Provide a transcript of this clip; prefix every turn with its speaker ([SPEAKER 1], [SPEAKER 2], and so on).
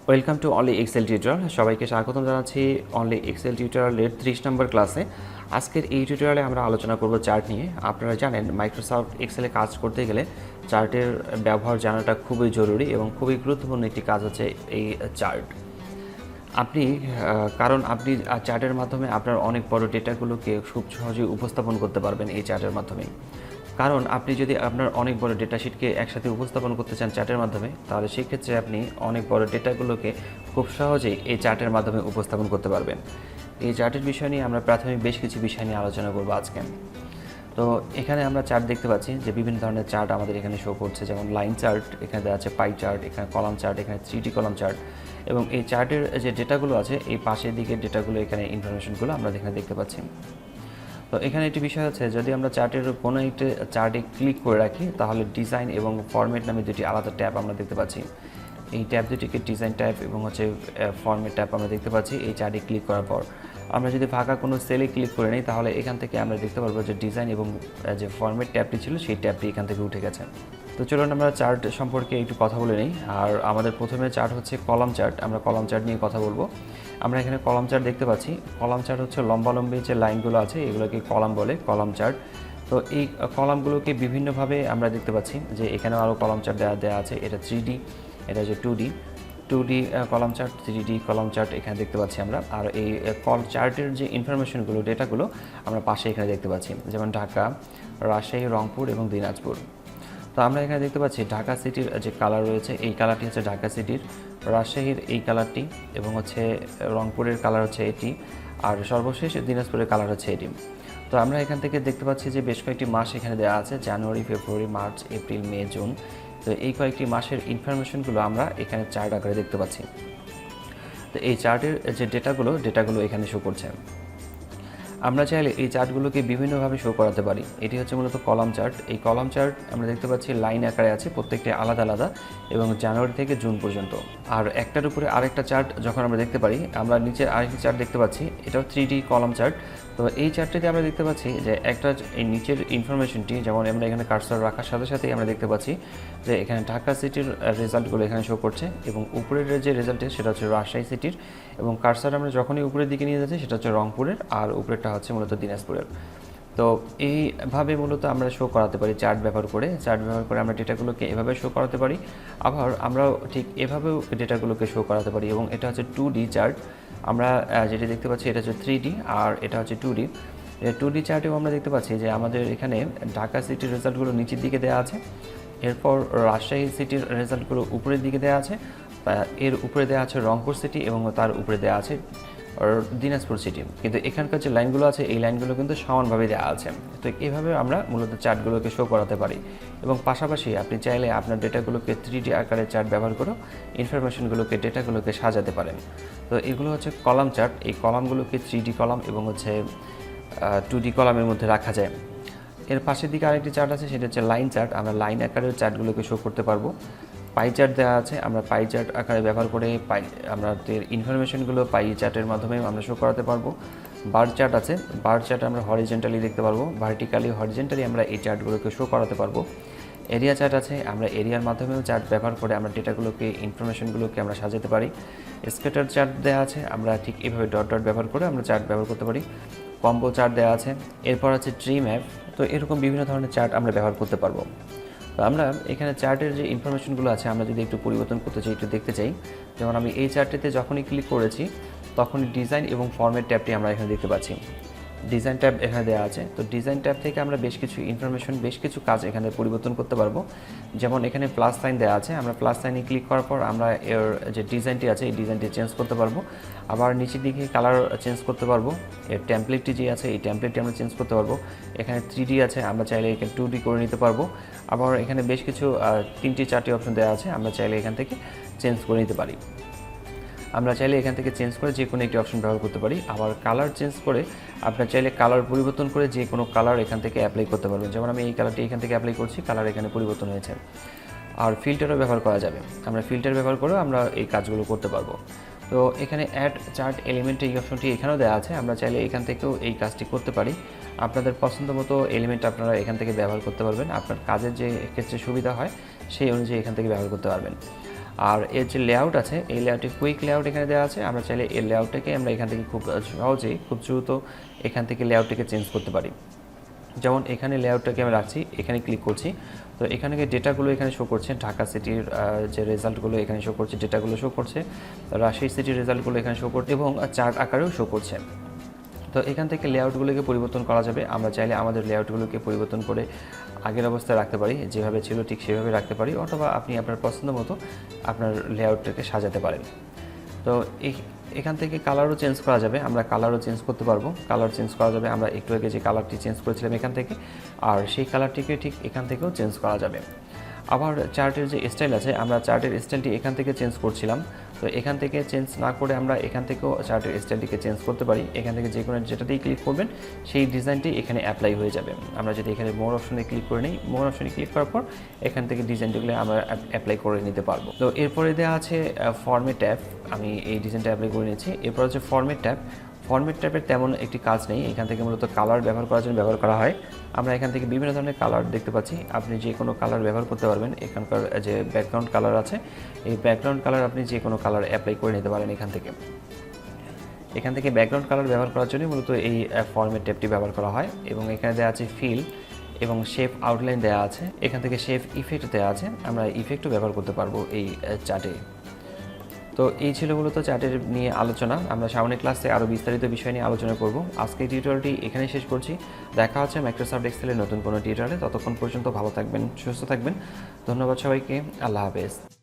[SPEAKER 1] Welcome to only Excel tutorial. সবাইকে স্বাগতম জানাচ্ছি অনলি এক্সেল টিউটোরিয়ালের 30 নম্বর ক্লাসে। আজকের এই টিউটোরিয়ালে আমরা আলোচনা করব চার্ট নিয়ে। আপনারা জানেন মাইক্রোসফট এক্সেলে কাজ করতে গেলে চার্টের ব্যবহার জানাটা খুবই জরুরি এবং খুবই গুরুত্বপূর্ণ একটি কাজ হচ্ছে এই চার্ট। কারণ আপনি চার্টের মাধ্যমে আপনার অনেক বড় ডেটাগুলোকে খুব সহজেই উপস্থাপন করতে পারবেন এই চার্টের মাধ্যমে। কারণ আপনি যদি আপনার অনেক বড় ডেটা শিটকে একসাথে উপস্থাপন করতে চান চার্টের মাধ্যমে, তাহলে সেক্ষেত্রে আপনি অনেক বড় ডেটাগুলোকে খুব সহজেই এই চার্টের মাধ্যমে উপস্থাপন করতে পারবেন। এই চার্টের বিষয় নিয়ে আমরা প্রাথমিক বেশ কিছু বিষয় নিয়ে আলোচনা করব আজকে। তো এখানে আমরা চার্ট দেখতে পাচ্ছি যে বিভিন্ন ধরনের চার্ট আমাদের এখানে শো করছে, যেমন লাইন চার্ট, এখানে দেওয়া আছে পাই চার্ট, এখানে কলাম চার্ট, এখানে 3D কলাম চার্ট। এবং এই চার্টের যে ডেটাগুলো আছে এই পাশের দিকের ডেটাগুলো, এখানে ইনফরমেশনগুলো আমরা এখানে দেখতে পাচ্ছি। তো এখানে একটি বিষয় হচ্ছে, যদি আমরা চার্টের কোনো একটি চার্টে ক্লিক করে রাখি তাহলে ডিজাইন এবং ফরম্যাট নামে দুটি আলাদা ট্যাব আমরা দেখতে পাচ্ছি। এই ট্যাব দুটিকে ডিজাইন ট্যাব এবং ফরম্যাট ট্যাব আমরা দেখতে পাচ্ছি। এই চার্টে ক্লিক করার পর আমরা যদি ফাঁকা কোনো সেলে ক্লিক করে নিই তাহলে এখান থেকে আমরা দেখতে পারবো যে ডিজাইন এবং যে ফরম্যাট ট্যাবটি ছিল সেই ট্যাবটি এখান থেকে উঠে গেছে। তো চলুন আমরা চার্ট সম্পর্কে একটু কথা বলে নিই। আর আমাদের প্রথমে চার্ট হচ্ছে কলাম চার্ট। আমরা কলাম চার্ট নিয়ে কথা বলবো। আমরা এখানে কলাম চার্ট দেখতে পাচ্ছি। কলাম চার্ট হচ্ছে লম্বালম্বি যে লাইনগুলো আছে এগুলোকে কলাম বলে, কলাম চার্ট। তো এই কলামগুলোকে বিভিন্নভাবে আমরা দেখতে পাচ্ছি যে এখানেও আরও কলাম চার্ট দেওয়া আছে। এটা 3D, এটা হচ্ছে 2D column chart, 3D column chart এখানে দেখতে পাচ্ছি আমরা। আর এই চার্টের যে ইনফরমেশনগুলো, ডেটাগুলো আমরা পাশে এখানে দেখতে পাচ্ছি, যেমন ঢাকা, রাজশাহী, রংপুর এবং দিনাজপুর। তো আমরা এখানে দেখতে পাচ্ছি ঢাকা সিটির যে কালার রয়েছে এই কালারটি হচ্ছে ঢাকা সিটির, রাজশাহীর এই কালারটি, এবং রংপুরের কালার হচ্ছে এটি, আর সর্বশেষ দিনাজপুরের কালার হচ্ছে এটি। তো আমরা এখান থেকে দেখতে পাচ্ছি যে বেশ কয়েকটি মাস এখানে দেওয়া আছে, জানুয়ারি, ফেব্রুয়ারি, মার্চ, এপ্রিল, মে, জুন। তো এই কয়েকটি মাসের ইনফরমেশনগুলো আমরা এখানে চার্ট আকারে দেখতে পাচ্ছি। তো এই চার্টের যে ডেটাগুলো এখানে শো করছে। আমরা চাইলে এই চার্টগুলোকে বিভিন্নভাবে শো করাতে পারি। এটি হচ্ছে মূলত কলাম চার্ট। এই কলাম চার্ট আমরা দেখতে পাচ্ছি লাইন আকারে আছে, প্রত্যেকটি আলাদা আলাদা এবং জানুয়ারি থেকে জুন পর্যন্ত। আর একটার উপরে আরেকটা চার্ট যখন আমরা দেখতে পারি, আমরা নিচের আরেকটি চার্ট দেখতে পাচ্ছি, এটাও 3D কলাম চার্ট। তো এই চার্টটিতে আমরা দেখতে পাচ্ছি যে এই নিচের ইনফরমেশনটি, যেমন আমরা এখানে কার্সর রাখার সাথে সাথেই আমরা দেখতে পাচ্ছি যে এখানে ঢাকা সিটির রেজাল্টগুলো এখানে শো করছে, এবং উপরের যে রেজাল্টটি সেটা হচ্ছে রাজশাহী সিটির, এবং কার্সর আমরা যখনই উপরের দিকে নিয়ে যাচ্ছি সেটা হচ্ছে রংপুরের, আর উপরেরটা হচ্ছে মূলত দিনাজপুরের। তো এইভাবে মূলত আমরা শো করাতে পারি চার্ট ব্যবহার করে। আমরা ডেটাগুলোকে এভাবে শো করাতে পারি, আবার আমরাও ঠিক এভাবেও ডেটাগুলোকে শো করাতে পারি। এবং এটা হচ্ছে 2D চার্ট। আমরা যেটি দেখতে পাচ্ছি এটা হচ্ছে 3D, আর এটা হচ্ছে 2D। 2D চার্টেও আমরা দেখতে পাচ্ছি যে আমাদের এখানে ঢাকা সিটির রেজাল্টগুলো নিচের দিকে দেওয়া আছে, এরপর রাজশাহী সিটির রেজাল্টগুলো উপরের দিকে দেওয়া আছে, এর উপরে দেওয়া আছে রংপুর সিটি, এবং তার উপরে দেওয়া আছে দিনাজপুর সিটি। কিন্তু এখানকার যে লাইনগুলো আছে এই লাইনগুলো কিন্তু সমানভাবে দেওয়া আছে। তো এইভাবে আমরা মূলত চার্টগুলোকে শো করাতে পারি। এবং পাশাপাশি আপনি চাইলে আপনার ডেটাগুলোকে 3D আকারে চার্ট ব্যবহার করে ডেটাগুলোকে সাজাতে পারেন। তো এগুলো হচ্ছে কলাম চার্ট। এই কলামগুলোকে 3D কলাম এবং 2D কলামের মধ্যে রাখা যায়। এর পাশের দিকে আরেকটি চার্ট আছে, সেটা হচ্ছে লাইন চার্ট। আমরা লাইন আকারের চার্টগুলোকে শো করতে পারবো। পাই চার্ট দেওয়া আছে, আমরা পাই চার্ট আকারে ব্যবহার করে আমাদের ইনফরমেশনগুলো পাই চার্টের মাধ্যমে আমরা শো করাতে পারবো। বার চার্ট আছে, বার চার্ট আমরা হরিজেন্টালি দেখতে পারবো, ভার্টিক্যালি, হরিজেন্টালি আমরা এই চার্টগুলোকে শো করাতে পারবো। এরিয়া চার্ট আছে, আমরা এরিয়ার মাধ্যমেও চার্ট ব্যবহার করে আমরা ইনফরমেশনগুলোকে আমরা সাজাতে পারি। স্ক্যাটার চার্ট দেওয়া আছে, আমরা ঠিক এইভাবে ডট ডট ব্যবহার করে আমরা চার্ট ব্যবহার করতে পারি। কম্বো চার্ট দেওয়া আছে, এরপর আছে ট্রি ম্যাপ। তো এরকম বিভিন্ন ধরনের চার্ট আমরা ব্যবহার করতে পারবো। তো আমরা এখানে চার্টের যে ইনফরমেশনগুলো আছে আমরা যদি একটু পরিবর্তন করতে চাই, একটু দেখতে চাই, যেমন আমি এই চার্টটিতে যখনই ক্লিক করেছি তখনই ডিজাইন এবং ফরম্যাট ট্যাবটি আমরা এখানে দেখতে পাচ্ছি। ডিজাইন ট্যাব এখানে দেওয়া আছে। তো ডিজাইন ট্যাব থেকে আমরা বেশ কিছু কাজ এখানে পরিবর্তন করতে পারবো। যেমন এখানে প্লাস সাইন দেওয়া আছে, আমরা প্লাস সাইনে ক্লিক করার পর আমরা এর যে ডিজাইনটি আছে এই ডিজাইনটি চেঞ্জ করতে পারবো। আবার নিচের দিকে কালার চেঞ্জ করতে পারবো। এর টেমপ্লেটটি যে আছে এই টেমপ্লেটটি আমরা চেঞ্জ করতে পারবো। এখানে 3D আছে, আমরা চাইলে এখানে 2D করে নিতে পারবো। আবার এখানে বেশ কিছু 3টি 4টি অপশন দেওয়া আছে, আমরা চাইলে এখান থেকে চেঞ্জ করে নিতে পারি। আমরা চাইলে এখান থেকে চেঞ্জ করে যে কোনো একটি অপশন ব্যবহার করতে পারি। আবার কালার চেঞ্জ করে আপনার চাইলে কালার পরিবর্তন করে যে কোনো কালার এখান থেকে অ্যাপ্লাই করতে পারবেন। যেমন আমি এই কালারটি এখান থেকে অ্যাপ্লাই করছি, কালার এখানে পরিবর্তন হয়েছে। আর ফিল্টারও ব্যবহার করা যাবে, আমরা ফিল্টার ব্যবহার করেও আমরা এই কাজগুলো করতে পারবো। তো এখানে অ্যাড চার্ট এলিমেন্ট এই অপশনটি এখানেও দেওয়া আছে, আমরা চাইলে এখান থেকেও এই কাজটি করতে পারি। আপনাদের পছন্দ মতো এলিমেন্ট আপনারা এখান থেকে ব্যবহার করতে পারবেন, আপনার কাজের যে ক্ষেত্রে সুবিধা হয় সেই অনুযায়ী এখান থেকে ব্যবহার করতে পারবেন। আর এর যে লেআউট আছে এই লেআউটে কুইক লেআউট এখানে দেওয়া আছে, আমরা চাইলে এই লেআউটটাকে আমরা এখান থেকে খুব সহজেই খুব দ্রুত এখান থেকে লেআউটটাকে চেঞ্জ করতে পারি। যেমন এখানে লেআউটটাকে আমি রাখছি, এখানে ক্লিক করছি, তো এখানে ডেটাগুলো এখানে শো করছে, ঢাকা সিটির যে রেজাল্টগুলো এখানে শো করছে, ডেটাগুলো শো করছে, রাজশাহী সিটির রেজাল্টগুলো এখানে শো করছে এবং চার্ট আকারেও শো করছে। তো এখান থেকে লেআউটগুলোকে পরিবর্তন করা যাবে, আমরা চাইলে আমাদের লেআউটগুলোকে পরিবর্তন করে আগের অবস্থায় রাখতে পারি, যেভাবে ছিল ঠিক সেভাবে রাখতে পারি, অথবা আপনি আপনার পছন্দ মতো আপনার লেআউটটাকে সাজাতে পারেন। তো এখান থেকে কালারও চেঞ্জ করা যাবে, আমরা কালারও চেঞ্জ করতে পারবো, কালার চেঞ্জ করা যাবে, আমরা একটু আগে যে কালারটি চেঞ্জ করেছিলাম এখান থেকে, আর সেই কালারটিকে ঠিক এখান থেকেও চেঞ্জ করা যাবে। আবার চার্টের যে স্টাইল আছে, আমরা চার্টের স্টাইলটি এখান থেকে চেঞ্জ করছিলাম, তো এখান থেকে চেঞ্জ না করে আমরা এখান থেকেও চার্টের স্টাইলটিকে চেঞ্জ করতে পারি। এখান থেকে যে কোনো যেটাতেই ক্লিক করবেন সেই ডিজাইনটি এখানে অ্যাপ্লাই হয়ে যাবে। আমরা যদি এখানে মোর অপশনে ক্লিক করে নিই, মোর অপশনে ক্লিক করার পর এখান থেকে ডিজাইনটিগুলো আমরা অ্যাপ্লাই করে নিতে পারবো। তো এরপরে দেওয়া আছে ফরম্যাট ট্যাব, আমি এই ডিজাইনটা অ্যাপ্লাই করে নিয়েছি। এরপর হচ্ছে ফরম্যাট ট্যাব। ফরম্যাট ট্যাবের তেমন একটি কাজ নেই, এখান থেকে মূলত কালার ব্যবহার করার জন্য ব্যবহার করা হয়। আমরা এখান থেকে বিভিন্ন ধরনের কালার দেখতে পাচ্ছি, আপনি যে কোনো কালার ব্যবহার করতে পারবেন। এখানকার যে ব্যাকগ্রাউন্ড কালার আছে, এই ব্যাকগ্রাউন্ড কালার আপনি যে কোনো কালার অ্যাপ্লাই করে নিতে পারেন এখান থেকে। এখান থেকে ব্যাকগ্রাউন্ড কালার ব্যবহার করার জন্য মূলত এই ফরম্যাট ট্যাবটি ব্যবহার করা হয়। এবং এখানে দেওয়া আছে ফিল এবং শেপ আউটলাইন দেওয়া আছে, এখান থেকে শেপ ইফেক্ট দেওয়া আছে, আমরা ইফেক্টও ব্যবহার করতে পারবো এই চার্টে। তো এই ছিল মূলত চার্টের নিয়ে আলোচনা, আমরা সামনের ক্লাসে আরও বিস্তারিত বিষয় নিয়ে আলোচনা করব। আজকে টিউটোরিয়ালটি এখানেই শেষ করছি, দেখা হচ্ছে মাইক্রোসফট এক্সেলের নতুন কোনো টিউটোরিয়ালে। ততক্ষণ পর্যন্ত ভালো থাকবেন, সুস্থ থাকবেন, ধন্যবাদ সবাইকে, আল্লাহ হাফেজ।